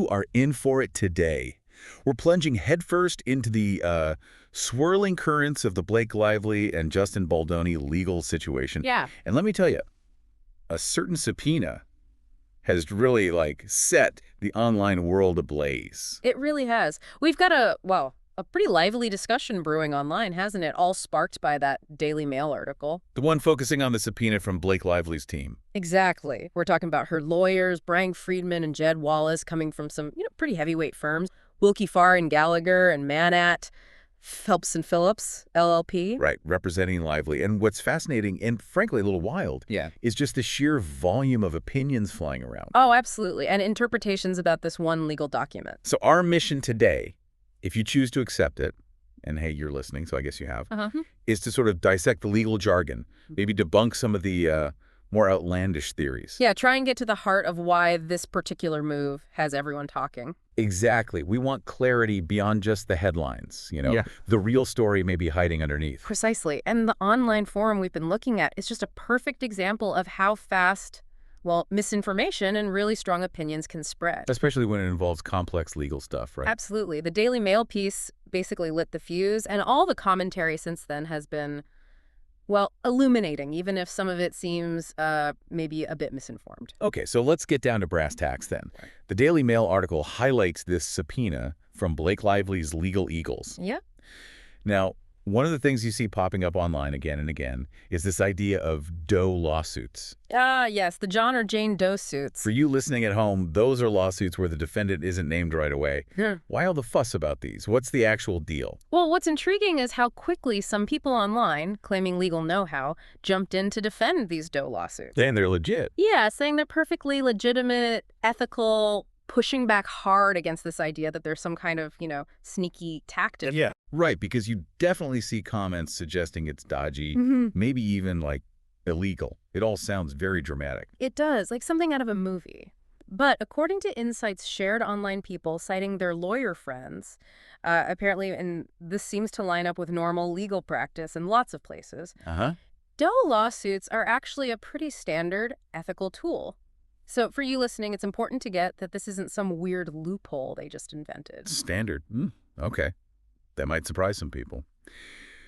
are in for it today. We're plunging headfirst into the swirling currents of the Blake Lively and Justin Baldoni legal situation. Yeah. And let me tell you, a certain subpoena has really, set the online world ablaze. It really has. We've got a pretty lively discussion brewing online, hasn't it? All sparked by that DailyMail article. The one focusing on the subpoena from Blake Lively's team. Exactly. We're talking about her lawyers, Bryan Freedman and Jed Wallace, coming from some, pretty heavyweight firms. Wilkie Farr and Gallagher and Manat, Phelps and Phillips, LLP. Right, representing Lively. And what's fascinating and frankly a little wild is just the sheer volume of opinions flying around. Oh, absolutely. And interpretations about this one legal document. So our mission today, if you choose to accept it, and hey, you're listening, so I guess you have, is to sort of dissect the legal jargon, maybe debunk some of the more outlandish theories. Yeah, try and get to the heart of why this particular move has everyone talking. Exactly. We want clarity beyond just the headlines, The real story may be hiding underneath. Precisely. And the online forum we've been looking at is just a perfect example of how fast, misinformation and really strong opinions can spread. Especially when it involves complex legal stuff, right? Absolutely. The Daily Mail piece basically lit the fuse, and all the commentary since then has been, illuminating, even if some of it seems maybe a bit misinformed. Okay, so let's get down to brass tacks then. The Daily Mail article highlights this subpoena from Blake Lively's legal eagles. Yeah. Now, one of the things you see popping up online again and again is this idea of Doe lawsuits. Yes, the John or Jane Doe suits. For you listening at home, those are lawsuits where the defendant isn't named right away. Why all the fuss about these? What's the actual deal? Well, what's intriguing is how quickly some people online, claiming legal know-how, jumped in to defend these Doe lawsuits. And they're legit. Yeah, saying they're perfectly legitimate, ethical, pushing back hard against this idea that there's some kind of, sneaky tactic. Yeah. Right, because you definitely see comments suggesting it's dodgy, maybe even, illegal. It all sounds very dramatic. It does, like something out of a movie. But according to insights shared online people citing their lawyer friends, apparently, and this seems to line up with normal legal practice in lots of places, Doe lawsuits are actually a pretty standard ethical tool. So for you listening, it's important to get that this isn't some weird loophole they just invented. Standard. Okay. That might surprise some people.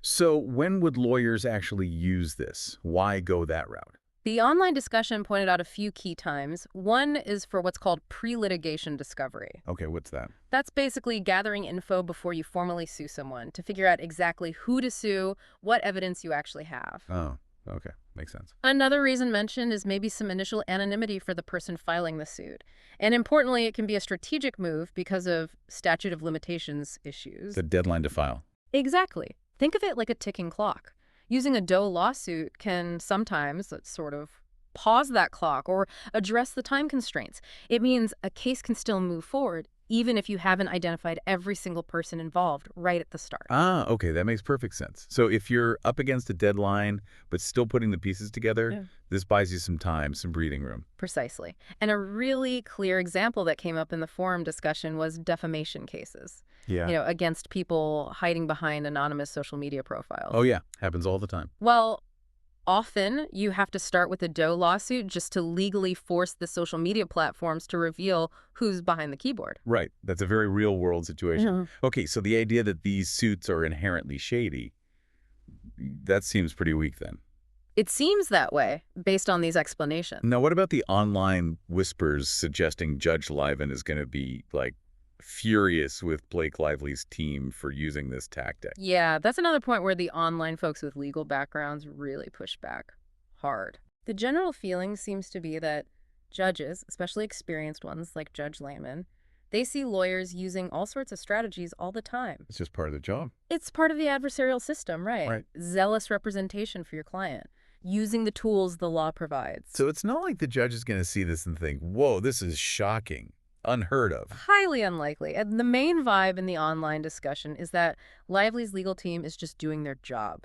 So when would lawyers actually use this? Why go that route? The online discussion pointed out a few key times. One is for what's called pre-litigation discovery. Okay, what's that? That's basically gathering info before you formally sue someone to figure out exactly who to sue, what evidence you actually have. Oh, okay. Makes sense. Another reason mentioned is maybe some initial anonymity for the person filing the suit. And importantly, it can be a strategic move because of statute of limitations issues. The deadline to file. Exactly. Think of it like a ticking clock. Using a Doe lawsuit can sometimes sort of pause that clock or address the time constraints. It means a case can still move forward even if you haven't identified every single person involved right at the start. Ah, okay, that makes perfect sense. So if you're up against a deadline but still putting the pieces together, this buys you some time, some breathing room. Precisely. And a really clear example that came up in the forum discussion was defamation cases. Yeah. Against people hiding behind anonymous social media profiles. Oh, yeah. Happens all the time. Well, often you have to start with a Doe lawsuit just to legally force the social media platforms to reveal who's behind the keyboard. Right. That's a very real world situation. Okay, so the idea that these suits are inherently shady, that seems pretty weak then. It seems that way, based on these explanations. Now, what about the online whispers suggesting Judge Liven is going to be, furious with Blake Lively's team for using this tactic? Yeah, that's another point where the online folks with legal backgrounds really push back hard. The general feeling seems to be that judges, especially experienced ones like Judge Layman, they see lawyers using all sorts of strategies all the time. It's just part of the job. It's part of the adversarial system, right? Zealous representation for your client, using the tools the law provides. So it's not like the judge is going to see this and think, whoa, this is shocking. Unheard of. Highly unlikely. And the main vibe in the online discussion is that Lively's legal team is just doing their job,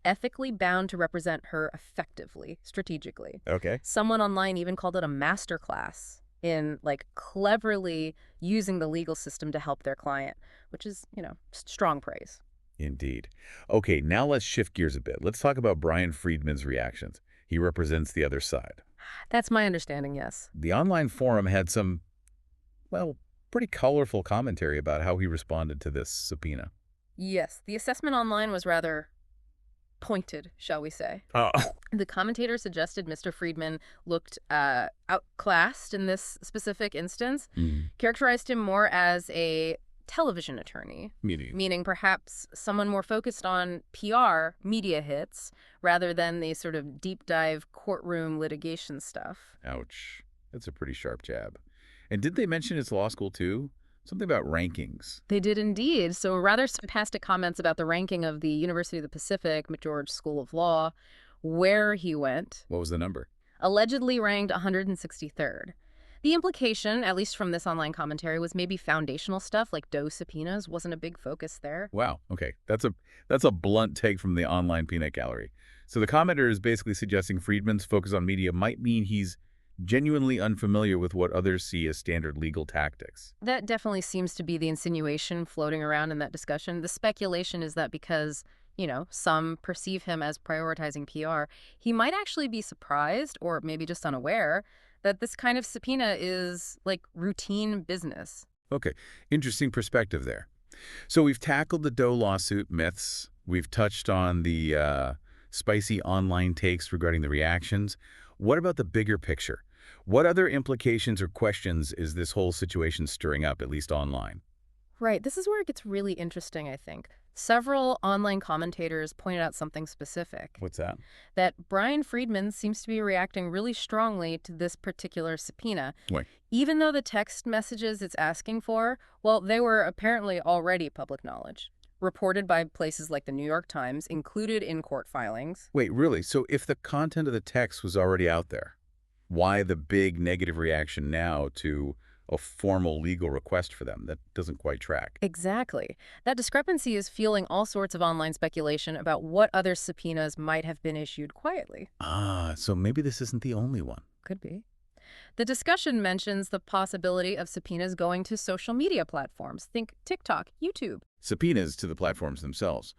ethically bound to represent her effectively, strategically. Okay. Someone online even called it a masterclass in, cleverly using the legal system to help their client, which is, strong praise. Indeed. Okay, now let's shift gears a bit. Let's talk about Bryan Freedman's reactions. He represents the other side. That's my understanding, yes. The online forum had some pretty colorful commentary about how he responded to this subpoena. Yes, the assessment online was rather pointed, shall we say. Oh. The commentator suggested Mr. Freedman looked outclassed in this specific instance, characterized him more as a television attorney, meaning perhaps someone more focused on PR, media hits, rather than the sort of deep dive courtroom litigation stuff. Ouch. That's a pretty sharp jab. And did they mention his law school, too? Something about rankings. They did indeed. So rather sarcastic comments about the ranking of the University of the Pacific McGeorge School of Law, where he went. What was the number? Allegedly ranked 163rd. The implication, at least from this online commentary, was maybe foundational stuff like Doe subpoenas wasn't a big focus there. Wow. Okay. That's a blunt take from the online peanut gallery. So the commenter is basically suggesting Freedman's focus on media might mean he's genuinely unfamiliar with what others see as standard legal tactics. That definitely seems to be the insinuation floating around in that discussion. The speculation is that because, some perceive him as prioritizing PR, he might actually be surprised, or maybe just unaware, that this kind of subpoena is like routine business. Okay, interesting perspective there. So we've tackled the Doe lawsuit myths. We've touched on the spicy online takes regarding the reactions. What about the bigger picture? What other implications or questions is this whole situation stirring up, at least online? Right, this is where it gets really interesting, I think. Several online commentators pointed out something specific. What's that? That Bryan Freedman seems to be reacting really strongly to this particular subpoena. Wait. Even though the text messages it's asking for, well, they were apparently already public knowledge. Reported by places like the New York Times, included in court filings. Wait, really? So if the content of the text was already out there, why the big negative reaction now to a formal legal request for them? That doesn't quite track. Exactly. That discrepancy is fueling all sorts of online speculation about what other subpoenas might have been issued quietly. So maybe this isn't the only one. Could be. The discussion mentions the possibility of subpoenas going to social media platforms. Think TikTok, YouTube. Subpoenas to the platforms themselves.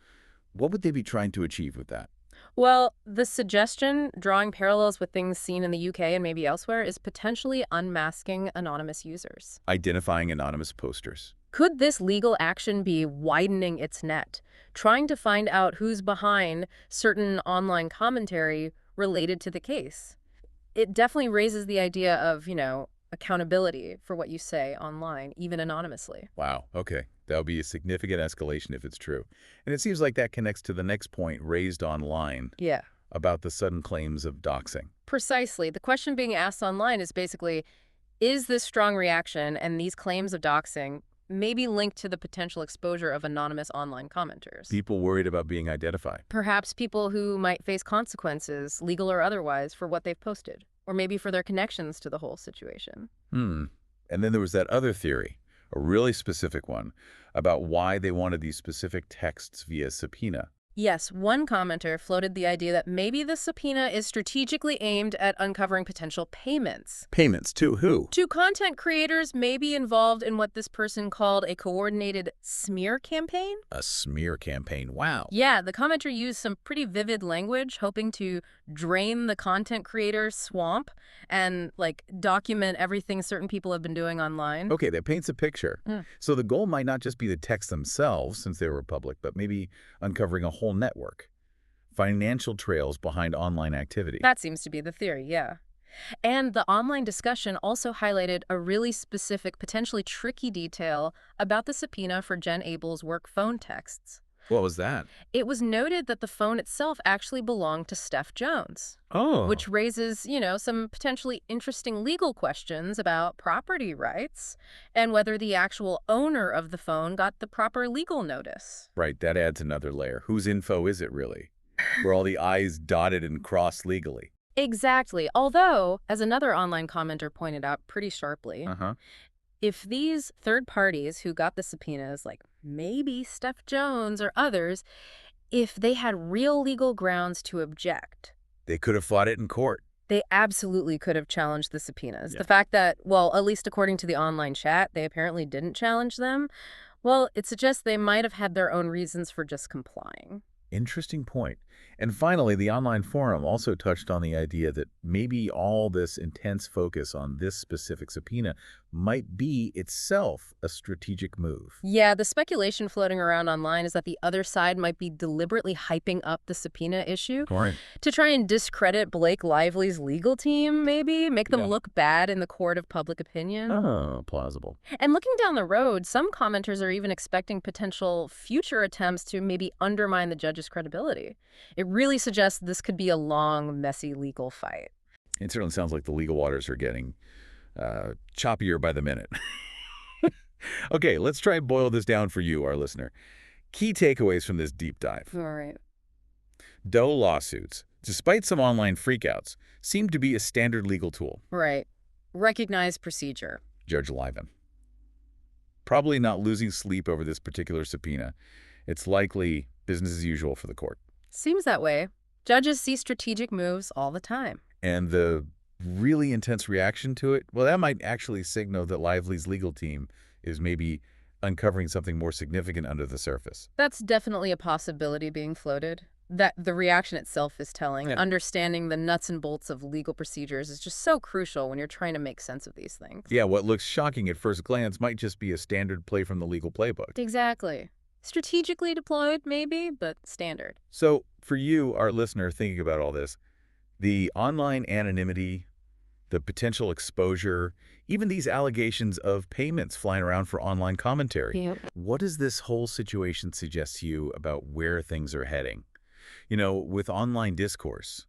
What would they be trying to achieve with that? Well, the suggestion, drawing parallels with things seen in the UK and maybe elsewhere, is potentially unmasking anonymous users. Identifying anonymous posters. Could this legal action be widening its net, trying to find out who's behind certain online commentary related to the case? It definitely raises the idea of, accountability for what you say online, even anonymously. Wow, okay. That would be a significant escalation if it's true. And it seems like that connects to the next point raised online. Yeah. About the sudden claims of doxing. Precisely. The question being asked online is basically, is this strong reaction and these claims of doxing maybe linked to the potential exposure of anonymous online commenters? People worried about being identified. Perhaps people who might face consequences, legal or otherwise, for what they've posted. Or maybe for their connections to the whole situation. And then there was that other theory, a really specific one, about why they wanted these specific texts via subpoena. Yes, one commenter floated the idea that maybe the subpoena is strategically aimed at uncovering potential payments. Payments to who? To content creators maybe involved in what this person called a coordinated smear campaign. A smear campaign, wow. Yeah, the commenter used some pretty vivid language, hoping to drain the content creator's swamp and, document everything certain people have been doing online. Okay, that paints a picture. So the goal might not just be the texts themselves, since they were public, but maybe uncovering a whole network. Financial trails behind online activity. That seems to be the theory, yeah. And the online discussion also highlighted a really specific, potentially tricky detail about the subpoena for Jen Abel's work phone texts. What was that? It was noted that the phone itself actually belonged to Steph Jones. Oh. Which raises, some potentially interesting legal questions about property rights and whether the actual owner of the phone got the proper legal notice. Right, that adds another layer. Whose info is it really? Were all the I's dotted and crossed legally? Exactly. Although, as another online commenter pointed out pretty sharply, if these third parties who got the subpoenas, like maybe Steph Jones or others, if they had real legal grounds to object, they could have fought it in court. They absolutely could have challenged the subpoenas. Yeah. The fact that, well, at least according to the online chat, they apparently didn't challenge them, well, it suggests they might have had their own reasons for just complying. Interesting point. And finally, the online forum also touched on the idea that maybe all this intense focus on this specific subpoena might be itself a strategic move. Yeah, the speculation floating around online is that the other side might be deliberately hyping up the subpoena issue Right. to try and discredit Blake Lively's legal team, maybe, make them Yeah. look bad in the court of public opinion. Oh, plausible. And looking down the road, some commenters are even expecting potential future attempts to maybe undermine the judge's credibility. It really suggests this could be a long, messy legal fight. It certainly sounds like the legal waters are getting choppier by the minute. Okay, let's try and boil this down for you, our listener. Key takeaways from this deep dive. All right. Doe lawsuits, despite some online freakouts, seem to be a standard legal tool. Right. Recognized procedure. Judge Liven. Probably not losing sleep over this particular subpoena. It's likely business as usual for the court. Seems that way. Judges see strategic moves all the time. And the really intense reaction to it, well, that might actually signal that Lively's legal team is maybe uncovering something more significant under the surface. That's definitely a possibility being floated. That the reaction itself is telling. Yeah. Understanding the nuts and bolts of legal procedures is just so crucial when you're trying to make sense of these things. Yeah, what looks shocking at first glance might just be a standard play from the legal playbook. Exactly. Strategically deployed, maybe, but standard. So, for you, our listener, thinking about all this, the online anonymity, the potential exposure, even these allegations of payments flying around for online commentary. Yep. What does this whole situation suggest to you about where things are heading? You know, with online discourse,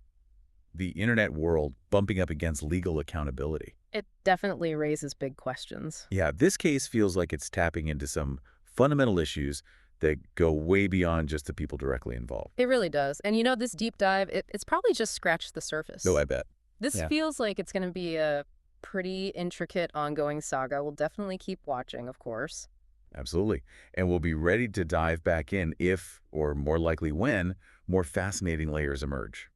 the internet world bumping up against legal accountability. It definitely raises big questions. Yeah, this case feels like it's tapping into some fundamental issues that go way beyond just the people directly involved. It really does. And this deep dive, it's probably just scratched the surface. No, I bet. This Yeah. feels like it's going to be a pretty intricate ongoing saga. We'll definitely keep watching, of course. Absolutely. And we'll be ready to dive back in if, or more likely when, more fascinating layers emerge.